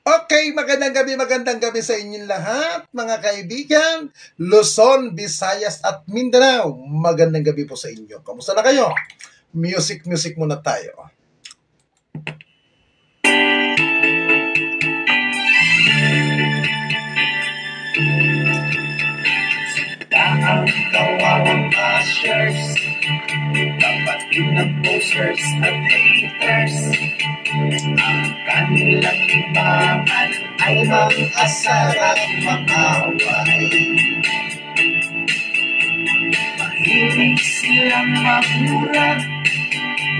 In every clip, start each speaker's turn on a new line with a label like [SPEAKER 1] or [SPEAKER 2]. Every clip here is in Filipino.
[SPEAKER 1] Okay, magandang gabi sa inyong lahat, mga kaibigan, Luzon, Visayas at Mindanao. Magandang gabi po sa inyo. Kamusta na kayo? Music muna tayo.
[SPEAKER 2] Ang kawawang bashers, kapatid ng posters at haters, ang kanilang libangan ay mag-asar at mag-away. Mahilig silang magmura,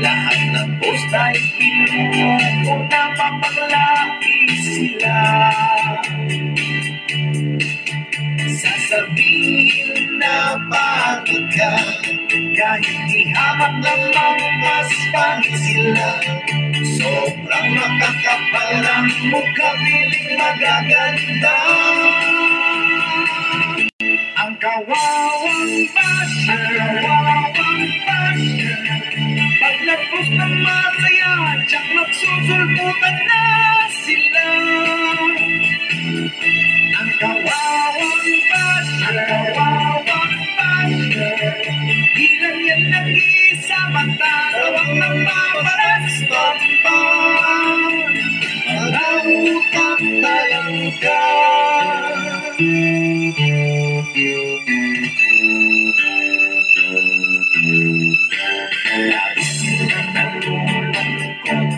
[SPEAKER 2] lahat ng post ay pinuko na mapaglaki sila. Sasabihin na pagod ka, kahit di hamak lamang mas pangit sila. Sobrang makakapal ang mukha, piling magaganda. Ang kawawang basher, pag nag-post ng masaya, tsak magsusulputan na sila. Ang kawawang basher, ilan yan nag-isa, magtatawag ng paparas-pampang. Malawutang talangka. Labis silang nalulungkot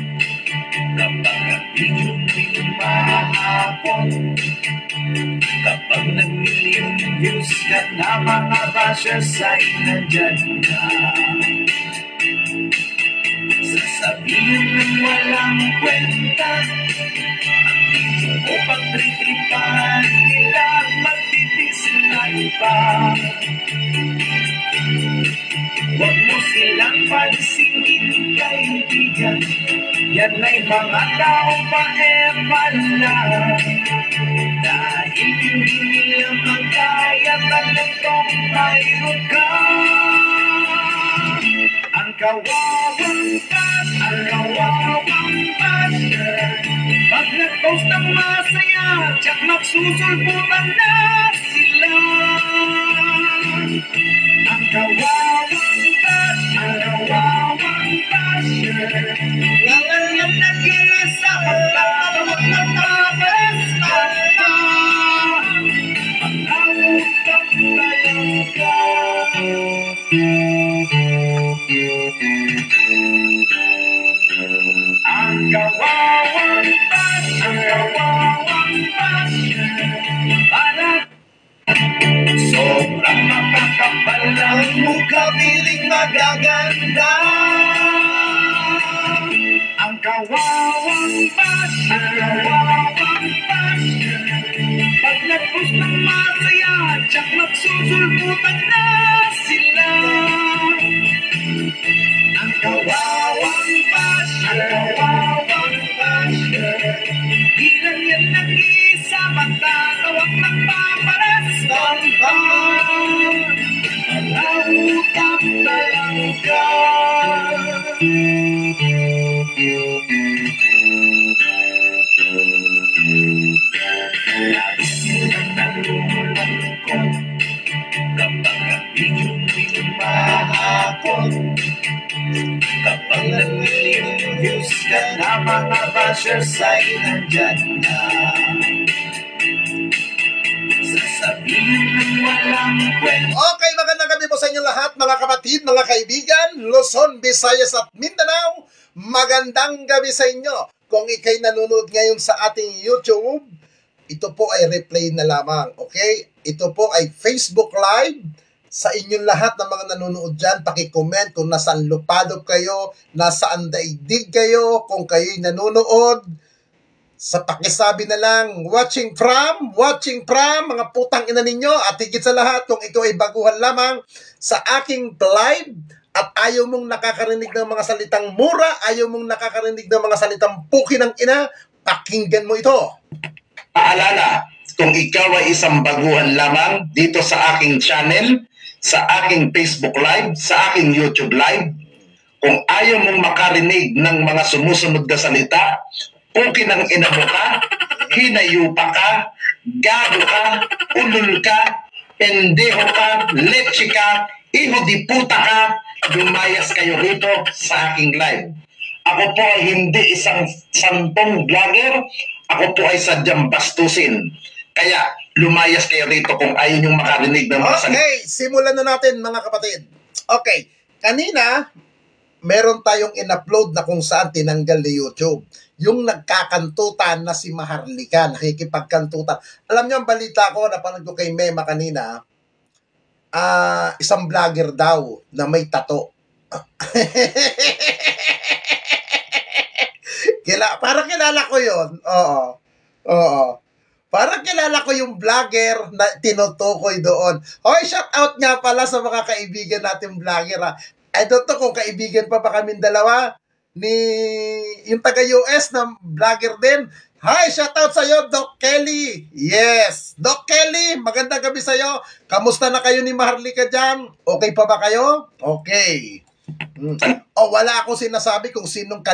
[SPEAKER 2] kapag ang video mo'y lumahapon. Kapag nag-million views ka na, mga bashers ay nandyan na. Sasabihin ng walang kwenta, ang video mo pag-tritripan nila, magtitisilay pa. Huwag mo silang pansinin, kaibigan, yan ay mga tao pa-epala. Dahil hindi nila magkaya talentong mayroon ka. Ang kawawang basher, pag nag-post ng masaya, tsak magsusulputan na sila. Ang kawawang basher, lalagyan na kila sa pagtatawag ng paparas-pampang. Malawutang talangka. Ang kawawang basher, para sobrang makakapal ang mukha, piling magaganda. Ang kawawang basher, pag nag-post ng masaya, tsak magsusulputan na sila. Ang kawawang basher, ilan yan nag-isa, magtatawag ng paparas-pampang. Malawutang talangka. Labis silang nalulungkot kapag ang video mo'y lumahapon. Kapag nag-million views ka na, mga bashers ay nandyan na. Sasabihin ng walang kwenta.
[SPEAKER 1] Okay, magandang gabi po sa inyo lahat, mga kapatid, mga kaibigan, Luzon, Visayas at Mindanao. Magandang gabi sa inyo. Kung ikay nanonood ngayon sa ating YouTube, ito po ay replay na lamang, okay? Ito po ay Facebook Live. Sa inyong lahat ng mga nanonood dyan, pakicomment kung nasaan lupalop kayo, nasaan daigdig kayo, kung kayo'y nanonood. Sa pakisabi na lang, watching from, mga putang ina ninyo. At higit sa lahat, kung ikaw ay baguhan lamang sa aking live, at ayaw mong nakakarinig ng mga salitang mura, ayaw mong nakakarinig ng mga salitang puki ng ina, pakinggan mo ito.
[SPEAKER 2] Paalala, kung ikaw ay isang baguhan lamang dito sa aking channel, sa aking Facebook Live, sa aking YouTube Live, kung ayaw mong makarinig ng mga sumusunod na salita, puki ng ina mo ka, hinayupa ka, gago ka, ulul ka, pendeho ka, leche ka, iho di puta ka, lumayas kayo rito sa aking live. Ako po ay hindi isang santong vlogger, ako po ay sadyang bastusin. Kaya lumayas kayo rito kung ayaw niyong makarinig ng mga salita.
[SPEAKER 1] Okay, simulan na natin mga kapatid. Okay, kanina meron tayong in-upload na kung saan tinanggal ni YouTube. Yung nagkakantutan na si Maharlika, nakikipagkantutan. Alam niyo ang balita ko, napanood ko kay Mema kanina, isang vlogger daw na may tato. Parang kilala ko yun. Oo. Parang kilala ko yung vlogger na tinutukoy doon. Hoy, shout out nga pala sa mga kaibigan natin vlogger ha. I don't know kung kaibigan pa ba kaming dalawa ni yung taga-US na vlogger din. Hi, shout out sa iyo, Doc Kelly. Yes, Doc Kelly, magandang gabi sa iyo. Kamusta na kayo ni Maharlika dyan? Okay pa ba kayo? Okay. Wala akong sinasabi kung sinong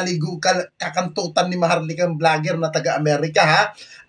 [SPEAKER 1] kakantutan ni Maharlikang vlogger na taga-Amerika ha.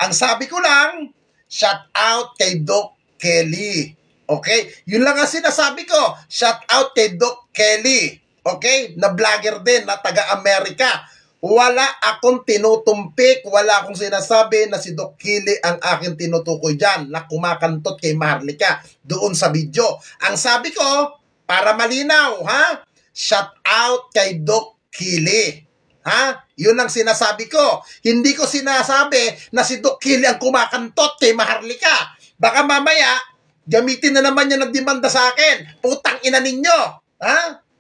[SPEAKER 1] Ang sabi ko lang, shout out kay Doc Kelly. Okay? Yun lang ang sinasabi ko. Shout out kay Doc Kelly. Okay? Na vlogger din na taga-Amerika. Wala akong tinutumpik, wala akong sinasabi na si Doc Kelly ang aking tinutukoy dyan na kumakantot kay Maharlika doon sa video. Ang sabi ko, para malinaw, ha? Shout out kay Doc Kelly. Ha? Yun ang sinasabi ko. Hindi ko sinasabi na si Doc Kelly ang kumakantot kay Maharlika. Baka mamaya, gamitin na naman niya ng demanda sa akin. Putang ina ninyo. Ha?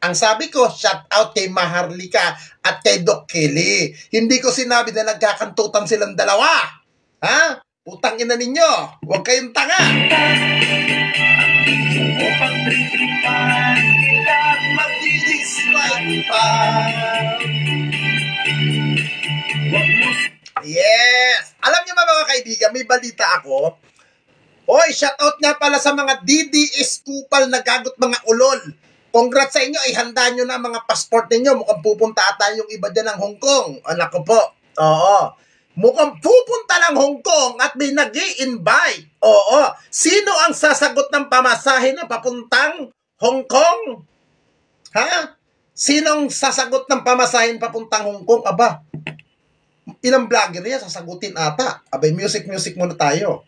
[SPEAKER 1] Ang sabi ko, shout out kay Maharlika at kay Doc Kelly. Hindi ko sinabi na nagkakantutan silang dalawa. Ha? Putang ina ninyo. Huwag kayong tanga. Yes! Alam niyo ba mga kaibigan, may balita ako. Hoy, shoutout nga pala sa mga DDS kupal na gagot mga ulol. Congrats sa inyo, ihanda nyo na mga passport ninyo. Mukhang pupunta ata yung iba dyan ng Hong Kong. Anak ko po. Oo. Mukhang pupunta ng Hong Kong at may nag-i-invite. Oo. Sino ang sasagot ng pamasahe na papuntang Hong Kong? Ha? Sinong sasagot ng pamasahin papuntang Hong Kong? Aba, ilang vlogger niya sasagutin ata. Abay, music muna tayo.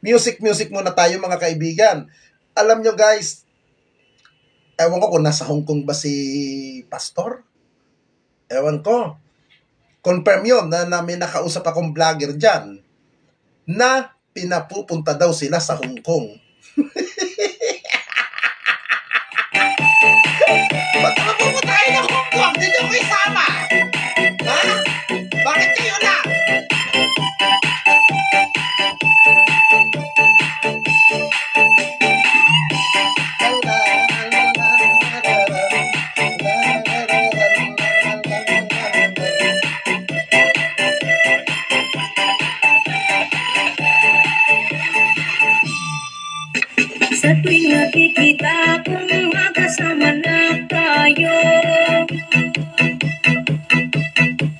[SPEAKER 1] Music muna tayo mga kaibigan. Alam nyo guys, ewan ko kung nasa Hong Kong ba si Pastor? Ewan ko. Confirm yun na may nakausap akong vlogger dyan na pinapupunta daw sila sa Hong Kong. Ba't mapupunta tayo ng Hong Kong? Hindi nyo ko isama. Ha? Bakit kayo lang?
[SPEAKER 3] Sa tuwing nakikita kong magkasama na tayo,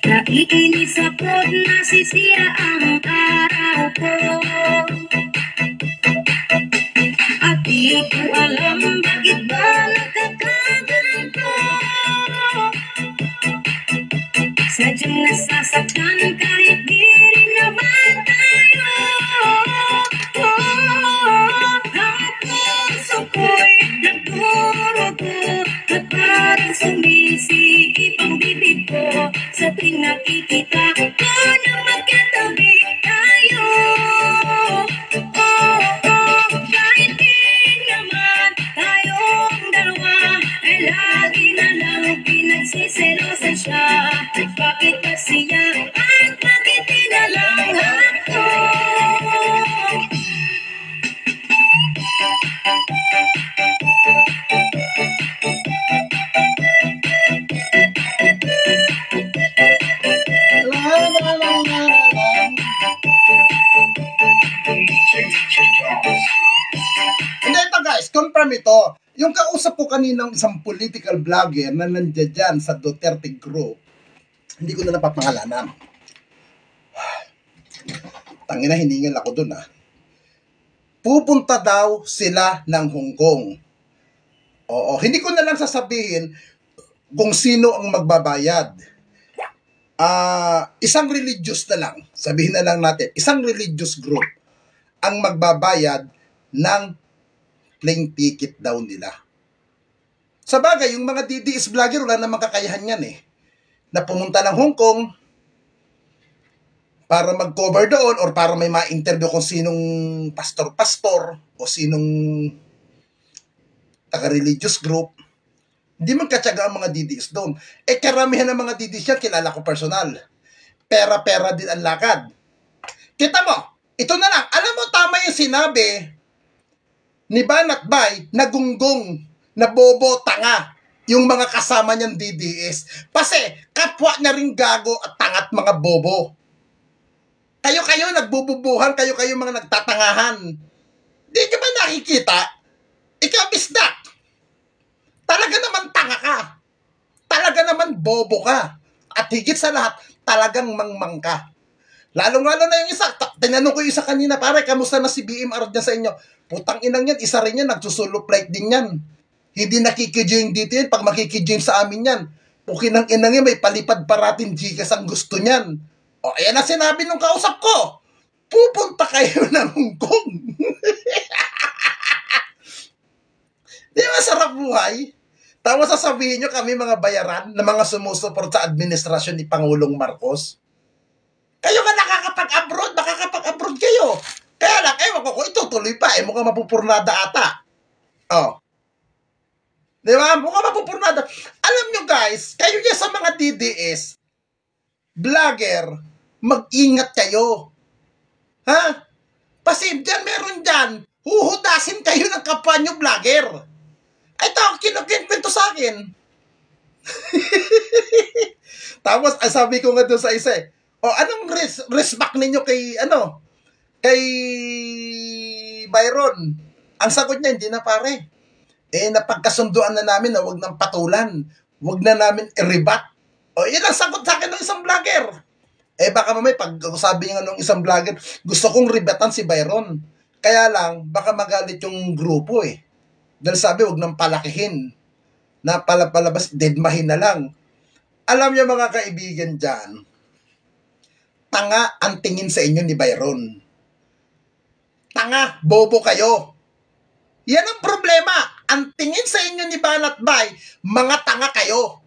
[SPEAKER 3] naiinis ako't nasisira ang araw ko. At di ko alam bakit ba nagkakaganto. Sadyang nasasaktan kahit di rin naman tayo. Ako'y nagdurugo at parang sumisikip ang bibig ko sa tuwing nakikita ko na magkatabi tayo. Kahit di naman tayong dalawa ay lagi na lang pinagsiselosan siya. Bakit ba siya at bakit di na lang ako?
[SPEAKER 1] Hindi, ito guys, confirm ito. Yung kausap ko kaninang isang political vlogger na nandiyan dyan sa Duterte Group, hindi ko na napapangalanan. Tangina, hiningal ako dun pupunta daw sila ng Hong Kong. Oo, hindi ko na lang sasabihin kung sino ang magbabayad. Isang religious na lang, sabihin na lang natin, isang religious group ang magbabayad ng plane ticket daw nila. Sa bagay, yung mga DDS vlogger, wala namang kakayahan yan na pumunta ng Hong Kong para mag-cover doon or para may ma-interview kung sinong pastor-pastor o sinong taga-religious group. Hindi man katsaga ang mga DDS doon. Karamihan ng mga DDS yan, kilala ko personal. Pera-pera din ang lakad. Kita mo, ito na lang. Alam mo, tama yung sinabi ni Banat Bay na gunggong, na bobo, tanga, yung mga kasama niyang DDS. Kasi, kapwa niya rin gago at tangat mga bobo. Kayo nagbububuhan, kayo mga nagtatangahan. Di ka ba nakikita? Ikaw bisdak. Talaga naman tanga ka. Talaga naman bobo ka. At higit sa lahat, talagang mangmang ka. Lalong-lalo na yung isa. Tinanong ko yung isa kanina, pare, kamusta na si BMR dyan sa inyo? Putang inang yan, isa rin yan, nagsusulo flight din yan. Hindi nakikijing dito yan, pag makikijing sa amin yan. Pukinang inang yan, may palipad parating Gcash ang gusto niyan. O, ayan na sinabi nung kausap ko. Pupunta kayo ng Hong Kong. Di ba sarap buhay? Tapos sasabihin nyo kami mga bayaran na mga sumusuport sa administrasyon ni Pangulong Marcos. Kayo ka nakakapag-abroad, makakapag-abroad kayo. Kaya lang, ewan ko, itutuloy pa. Mukhang mapupurnada ata. Oh. Di ba? Mukhang mapupurnada. Alam nyo guys, kayo niya sa mga DDS, vlogger, mag-ingat kayo. Ha? Pasib dyan, meron dyan. Huhudasin kayo ng kapwa nyo vlogger. Ito, kinukwento sa akin. Tapos, sabi ko nga doon sa isa anong respect ninyo kay, kay Byron? Ang sagot niya, hindi na pare. Napagkasunduan na namin na wag nang patulan. Wag na namin i-rebat. Yan ang sagot sa akin ng isang vlogger. Baka mamay, pag sabi nga nung isang vlogger, gusto kong rebatan si Byron. Kaya lang, baka magalit yung grupo Dahil sabi, wag nang palakihin. Na palabas, deadmahin na lang. Alam niyo mga kaibigan dyan, tanga ang tingin sa inyo ni Byron. Tanga, bobo kayo. Yan ang problema. Ang tingin sa inyo ni Banat Bay, mga tanga kayo.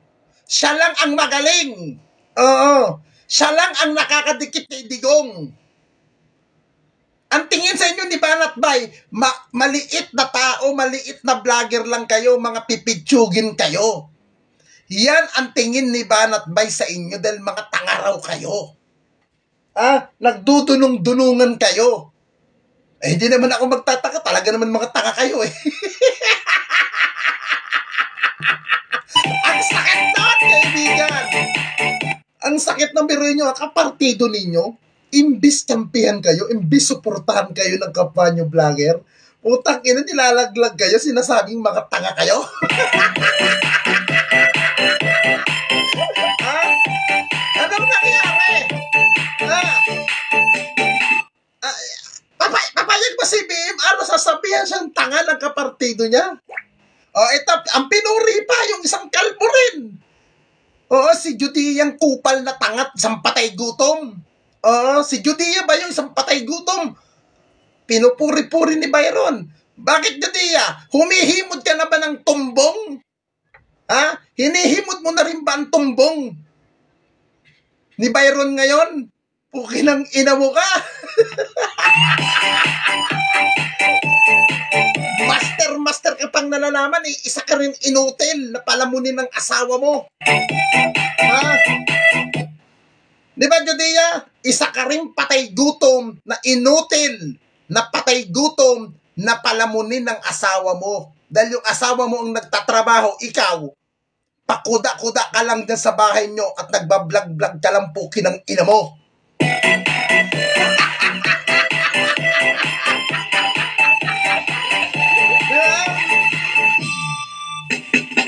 [SPEAKER 1] Siya lang ang magaling. Oo. Siya lang ang nakakadikit kay Digong. Ang tingin sa inyo ni Banat Bay, maliit na tao, maliit na vlogger lang kayo, mga pipitsugin kayo. Yan ang tingin ni Banat Bay sa inyo dahil mga tanga raw kayo. Nagdudunong-dunungan kayo. Hindi naman ako magtataka, talaga naman mga tanga kayo Ang sakit doon, kaibigan. Ang sakit ng biruin nyo, kapartido ninyo, imbis kampihan kayo, imbis suportahan kayo ng kapwa nyo vlogger, utang ina, nilalaglag kayo, sinasabing mga tanga kayo. Anong nangyari? Papayag ba si BMR na sasabihan siyang tanga ng kapartido niya? Ito, ang pinuri pa, yung isang kalbo rin. Si Judy yung kupal na tangat, isang patay gutom. Si Judy ba yung isang patay gutom? Pinupuri-puri ni Byron. Bakit Judy? Humihimod ka na ba ng tumbong? Hinihimod mo na rin ba ang tumbong ni Byron ngayon? Pukinang ina mo ka. Master ka pang nalalaman, isa ka rin inutil na palamunin ng asawa mo. Di ba, Judea? Isa ka rin patay gutom na inutil na patay gutom na palamunin ng asawa mo. Dahil yung asawa mo ang nagtatrabaho, ikaw, pakuda-kuda ka lang dyan sa bahay nyo at nagbablog-vlog ka lang pukin ng ina mo.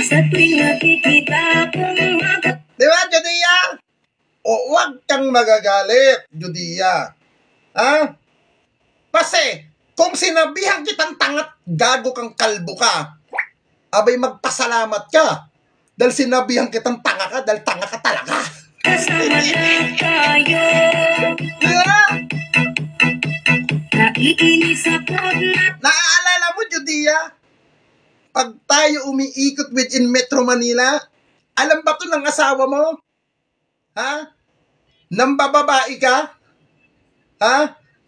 [SPEAKER 3] Sa tuwing nakikita kong
[SPEAKER 1] Di ba, Judea? Huwag kang magagalit, Judea. Ha? Kasi, kung sinabihan kitang tangat, gago kang kalbo ka, abay magpasalamat ka. Dahil sinabihan kitang tanga ka, dahil tanga ka talaga.
[SPEAKER 3] Kasama lang tayo.
[SPEAKER 1] Diba?
[SPEAKER 3] Naiinis ako na
[SPEAKER 1] Naaalala mo, Judia? Pag tayo umiikot within Metro Manila, alam ba to ng asawa mo? Ha? Nambababae ka? Ha?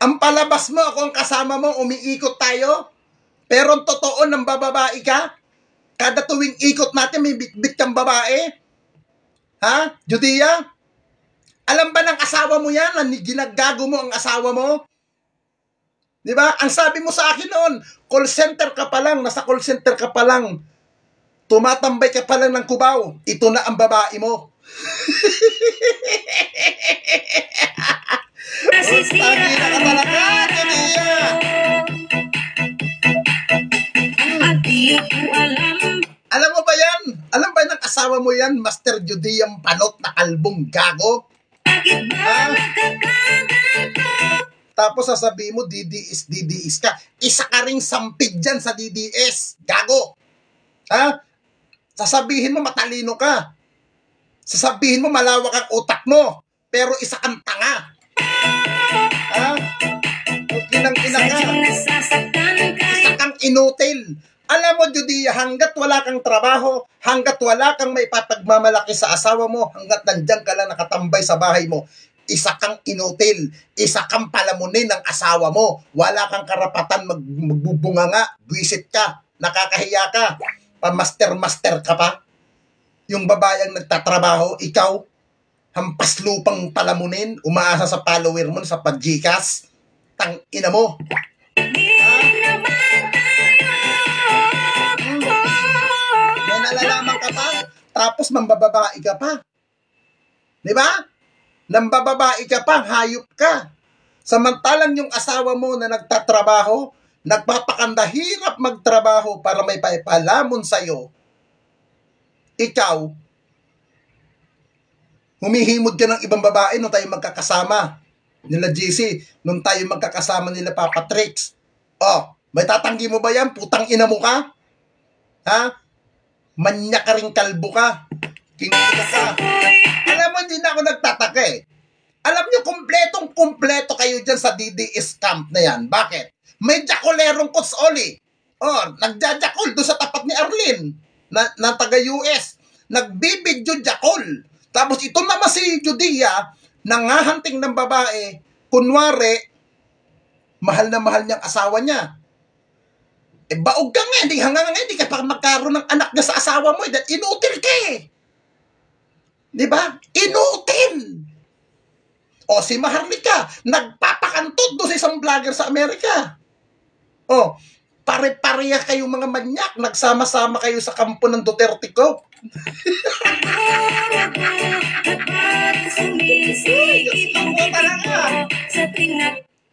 [SPEAKER 1] Ang palabas mo, ako ang kasama mo, umiikot tayo? Pero ang totoo, nambababae ka? Kada tuwing ikot natin, may bitbit kang babae? Ha? Judia? Alam ba ng asawa mo yan? Ginagago mo ang asawa mo? Di ba? Ang sabi mo sa akin noon, call center ka pa lang, nasa call center ka pa lang, tumatambay ka pa lang ng Cubao, ito na ang babae mo.
[SPEAKER 3] nasisira
[SPEAKER 1] Tangina ka talaga, Judia.
[SPEAKER 3] at di ko alam.
[SPEAKER 1] Alam mo ba yan? Alam ba ng asawa mo yan, Master Judiang Panot na kalbong gago?
[SPEAKER 3] Bakit ba nagkakaganto?
[SPEAKER 1] Tapos sasabihin mo, DDS ka. Isa ka ring sampid dyan sa DDS. Gago. Ha? Sasabihin mo, matalino ka. Sasabihin mo, malawak ang utak mo. Pero isa kang tanga. Ha? Kinang-ina ka.
[SPEAKER 3] Sadyang nasasaktan ka.
[SPEAKER 1] Isa kang inutil. Alam mo, Judia, hanggat wala kang trabaho, hanggat wala kang may papagmamalaki sa asawa mo, hanggat nandiyan ka lang nakatambay sa bahay mo, isa kang inutil, isa kang palamunin ng asawa mo, wala kang karapatan magbubunganga, buwisit ka, nakakahiya ka, pamaster-master ka pa. Yung babayang nagtatrabaho, ikaw, hampas lupang palamunin, umaasa sa follower mo, sa pag-Gcash, tang ina mo. May nalalaman ka pa, tapos mambababae ka pa. Di ba? Nambababae ka pa, hayop ka. Samantalang yung asawa mo na nagtatrabaho, nagpapakanda, hirap magtrabaho para may paipalamon sa'yo. Ikaw, humihimod ka ng ibang babae nung tayo magkakasama. Nila GC, nung tayo magkakasama nila Papa Trix. Oh, may tatanggi mo ba yan? Putang ina mo ka? Ha? Manya ka rin kalbo ka. Kingkita ka. Alam mo, hindi na ako nagtataka eh. Alam nyo, kumpletong-kumpleto kayo dyan sa DDS camp na yan. Bakit? May jacolerong Coach Oli. Oh, nagjajakol doon sa tapat ni Arlene na taga-US. Nagbibidyo jakol. Tapos ito naman si Judia, nangahanting ng babae, kunwari, mahal na mahal niyang asawa niya. Eh, baog ka nga, hanggang nga, hindi ka pa magkaroon ng anak na sa asawa mo, dahil inutil ka eh. Di ba? Inutil! O, si Maharlika, nagpapakantod doon sa isang vlogger sa Amerika. O, pare-pareha kayong mga manyak, nagsama-sama kayo sa kampo ng Duterte ko.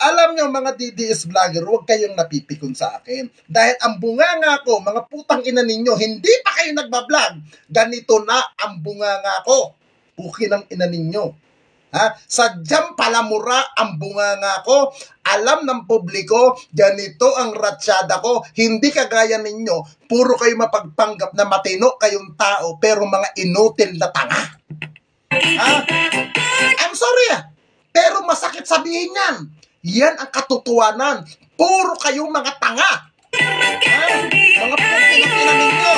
[SPEAKER 1] Alam nyo mga DDS vlogger, huwag kayong napipikon sa akin. Dahil ang bunganga ko, mga putang ina ninyo, hindi pa kayo nagbablog. Ganito na ang bunganga ko. Pukin ang ina ninyo. Ha? Sadyang palamura ang bunganga ko. Alam ng publiko, ganito ang ratsyada ko. Hindi kagaya ninyo, puro kayo mapagpanggap na matino kayong tao, pero mga inutil na tanga. Ha? I'm sorry pero masakit sabihin yan. Yan ang katotohanan. Puro kayong mga tanga. Ha? Mga pukin ang ina ninyo.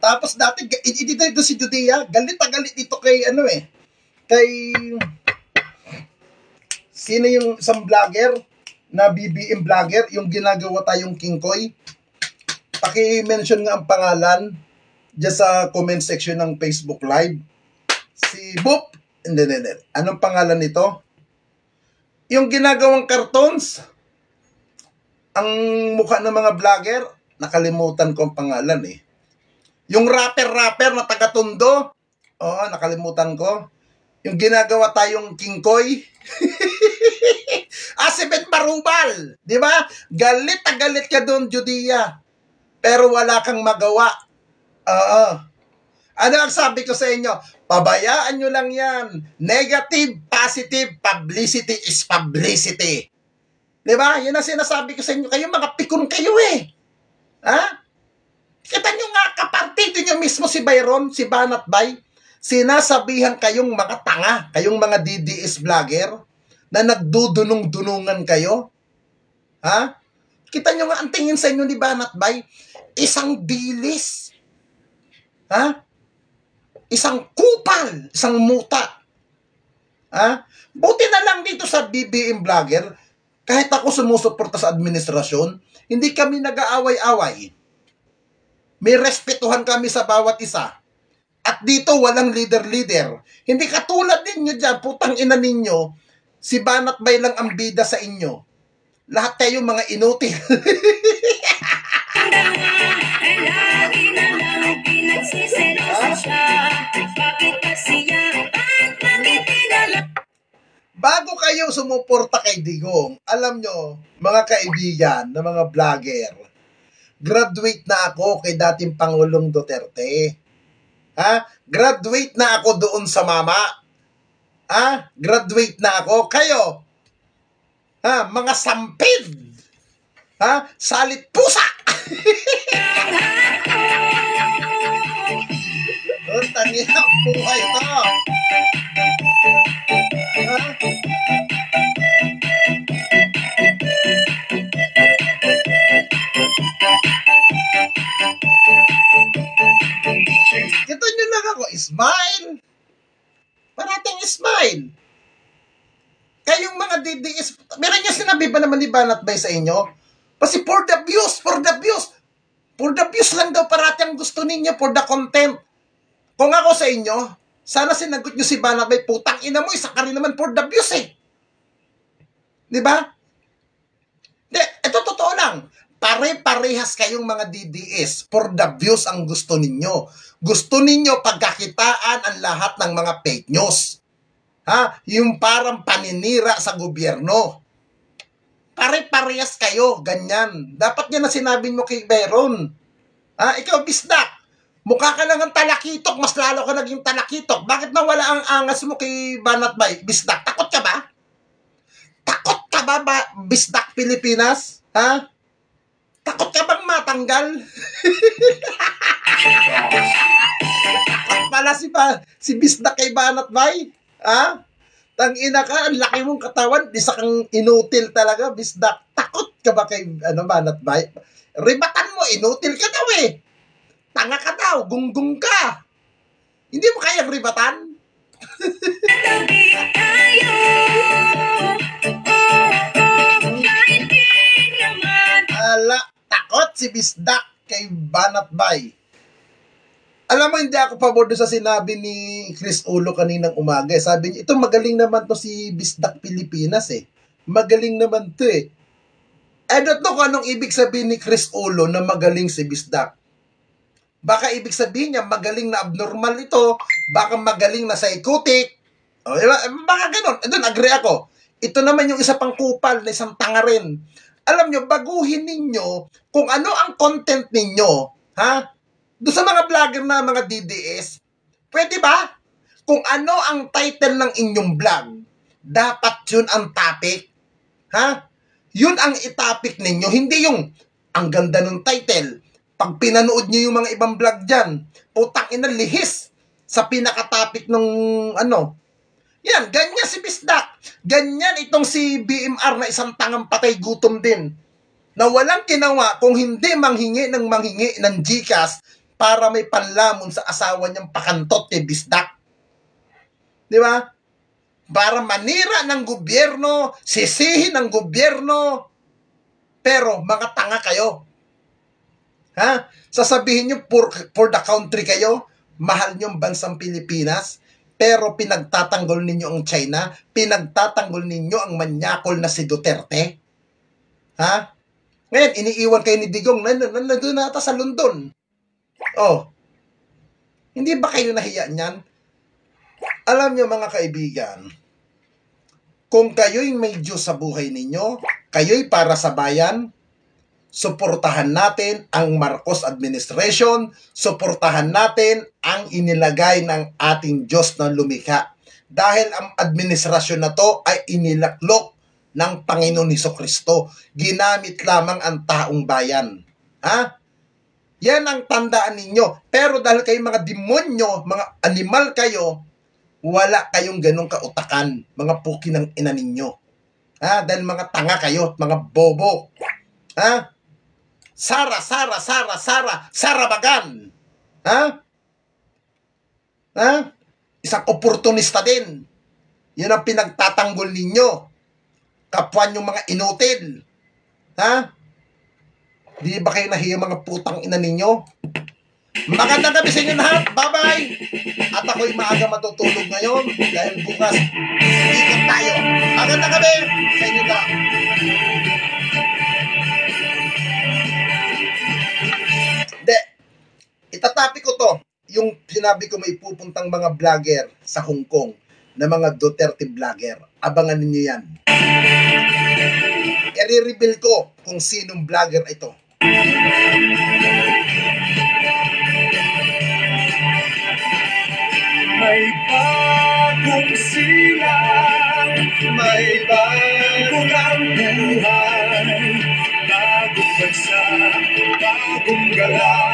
[SPEAKER 1] Tapos dati, dito si Judia, galit na galit dito kay, kay, sino yung isang vlogger, na BBM vlogger, yung ginagawa tayong Kingkoy. Paki-mention nga ang pangalan, dyan sa comment section ng Facebook Live. Si Boop, hindi. Anong pangalan nito? Yung ginagawang cartoons, ang mukha ng mga vlogger, nakalimutan ko ang pangalan eh. Yung rapper na taga-Tondo, oo, nakalimutan ko. Yung ginagawa tayong Kingkoy. Si Bet Marubal, di ba? Galit na galit ka doon, Judia. Pero wala kang magawa. Oo. Ano ang sabi ko sa inyo? Pabayaan nyo lang yan. Negative, positive, publicity is publicity. Diba? Yan ang sinasabi ko sa inyo. Kayo mga pikon kayo eh. Ha? Kita nyo nga, kapartido nyo mismo si Byron, si Banat Bay. Sinasabihan kayong mga tanga, kayong mga DDS vlogger, na nagdudunong-dunungan kayo. Ha? Kita nyo nga, ang tingin sa inyo ni Banat Bay, isang dilis. Ha? Isang kupal, isang muta. Ha? Buti na lang dito sa BBM vlogger, kahit ako sumusuporta sa administrasyon, hindi kami nag-aaway-away. May respetuhan kami sa bawat isa. At dito walang leader-leader. Hindi katulad ninyo dyan, putang ina ninyo, si Banat Bay lang ang bida sa inyo. Lahat kayo mga inutil.
[SPEAKER 3] Lagi na lang pinagsiselosan siya. Bakit pa siya at bakit tinala?
[SPEAKER 1] Bago kayo sumuporta kay Digong, alam nyo, mga kaibigan na mga vlogger, graduate na ako kay dating Pangulong Duterte. Ha? Graduate na ako doon sa mama. Ha? Graduate na ako. Kayo, ha? Mga sampid. Ha? Salit pusa. Oh, tangina ang buhay to. Ha? Kita nyo lang ako, smile. Parating smile. Kayong mga DDS, meron niya sinabi ba naman ni Banat Bay sa inyo? Kasi for the views, for the views. For the views lang daw parati ang gusto ninyo, for the content. Kung ako sa inyo, sana sinagot nyo si Banat Bay, putang ina mo, isa ka rin naman for the views eh. Diba? Ito totoo lang. Pare-parehas kayong mga DDS. For the views ang gusto ninyo. Gusto ninyo pagkakitaan ang lahat ng mga fake news. Ha? Yung parang paninira sa gobyerno. Pare-parehas kayo, ganyan. Dapat yan na sinabi mo kay Byron. Ha? Ikaw, bisdak. Mukha ka lang ang talakitok, mas lalo ka naging talakitok. Bakit nawala ang angas mo kay Banat Bay? Bisdak, takot ka ba? Takot ka ba, bisdak Pilipinas? Ha? Takot ka bang matanggal? Takot pala si bisdak kay Banat Bay? Ha? Tangina ka, ang laki mong katawan, isa kang inutil talaga, bisdak. Takot ka ba kay Banat Bay? Ribatan mo, inutil ka daw eh. Tanga ka daw, gunggong ka. Hindi mo kayang ribatan?
[SPEAKER 3] Tabi tayo. Kahit di naman.
[SPEAKER 1] Ala, takot si bisdak kay Banat Bay. Alam mo, hindi ako pabor doon sa sinabi ni Chris Ulo kaninang umaga. Sabi niya, ito magaling naman to si Bisdak Pilipinas eh. Magaling naman to eh. I don't know kung anong ibig sabihin ni Chris Ulo na magaling si Bisdak. Baka ibig sabihin niya, magaling na abnormal ito. Baka magaling na psychotic. O, baka ganun. Doon, agree ako. Ito naman yung isa pang kupal na isang tanga rin. Alam nyo, baguhin ninyo kung ano ang content ninyo. Ha? Doon sa mga vlogger na mga DDS, pwede ba? Kung ano ang title ng inyong vlog, dapat yun ang topic. Ha? Yun ang itopic ninyo. Hindi yung, ang ganda ng title. Pag pinanood nyo yung mga ibang vlog dyan, putang ina, lihis sa pinaka-topic ng Yan, ganyan si Bisdak. Ganyan itong si BMR na isang tangang patay gutom din. Na walang ginawa kung hindi manghingi ng GCash para may panlamon sa asawa niyang pakantot kay Bisdak. Di ba? Para manira ng gobyerno, sisihin ng gobyerno. Pero mga tanga kayo. Ha? Sasabihin nyo for the country kayo, mahal nyo ang bansang Pilipinas, pero pinagtatanggol ninyo ang China, pinagtatanggol ninyo ang manyakol na si Duterte. Ha? Ngayon, iniiwan kayo ni Digong, nandun nata sa London. Oh, hindi ba kayo nahiya niyan? Alam nyo mga kaibigan, kung kayo'y may Diyos sa buhay ninyo, kayo'y para sa bayan, suportahan natin ang Marcos administration, suportahan natin ang inilagay ng ating Diyos na lumikha. Dahil ang administrasyon na to ay inilaklok ng Panginoon Hesukristo. Ginamit lamang ang taong bayan. Ha? Yan ang tandaan ninyo. Pero dahil kayo mga demonyo, mga animal kayo, wala kayong ganong kautakan, mga puki ng ina ninyo. Ha? Dahil mga tanga kayo, mga bobo. Ha? Sara Bagan. Ha? Ha? Isang oportunista din. Yun ang pinagtatanggol ninyo. Kapwa yung mga inutil. Ha? Di ba kayo nahiya mga putang ina ninyo? Magandang gabi sa inyo lahat. Bye-bye. At ako'y maaga matutulog ngayon dahil bukas ikot tayo. Magandang gabi sa inyo lahat. Hindi. Itatapik ko to. Yung sinabi ko may pupuntang mga vlogger sa Hong Kong na mga Duterte vlogger. Abangan ninyo yan. I-reveal ko kung sinong vlogger ito.
[SPEAKER 3] May bagong silang, may bagong ang buhay, bagong bansa, bagong galaw.